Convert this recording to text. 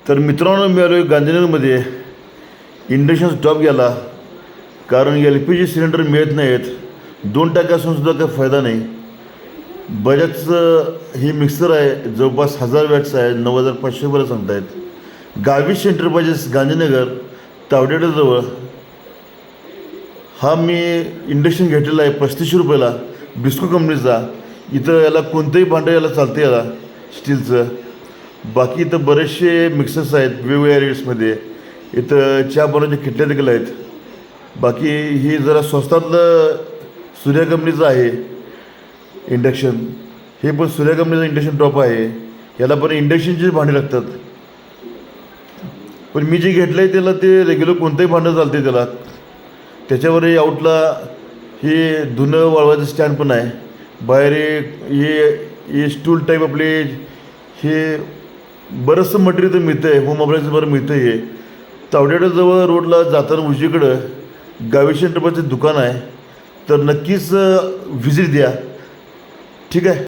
तर मित्रांनो, मी आलो गांधीनगरमध्ये. इंडक्शन स्टॉप गेला कारण LPG सिलेंडर मिळत नाहीत. 2 टाक्या असूनसुद्धा काही फायदा नाही. बजाजचं ही मिक्सर आहे, जवळपास 1000 वॅट्स आहे, 9500 बरं सांगतायत. गाविश एंटरप्राइजेस गांधीनगर तावडेजवळ हा मी इंडक्शन घेतलेला आहे 3500 रुपयाला, ब्रिस्को कंपनीचा. इथं याला कोणतंही भांडं याला चालतं, याला स्टीलचं. बाकी इथं बरेचसे मिक्सर्स आहेत वेगवेगळ्या रेट्समध्ये. इथं चहा बनवण्याचे किटल्या देखील आहेत. बाकी ही जरा स्वस्तातलं सूर्या कंपनीचं आहे इंडक्शन. हे पण सूर्या कंपनीचं इंडक्शन टॉप आहे. याला पण इंडक्शनचीच भांडी लागतात. पण मी जे घेतलं आहे त्याला ते रेग्युलर कोणतंही भांडं चालते त्याला. त्याच्यावर आउटला हे धुणं वाळवायचं स्टँड पण आहे. बाहेर हे स्टूल टाईप आपले हे बरंचसं मटेरियल तर मिळतं आहे. होम अप्लायन्स बरं मिळतं आहे. तावडेजवळ रोडला जाताना उजवीकडं गाविश एंटरप्राइजचं दुकान आहे. तर नक्कीच व्हिजिट द्या. ठीक आहे.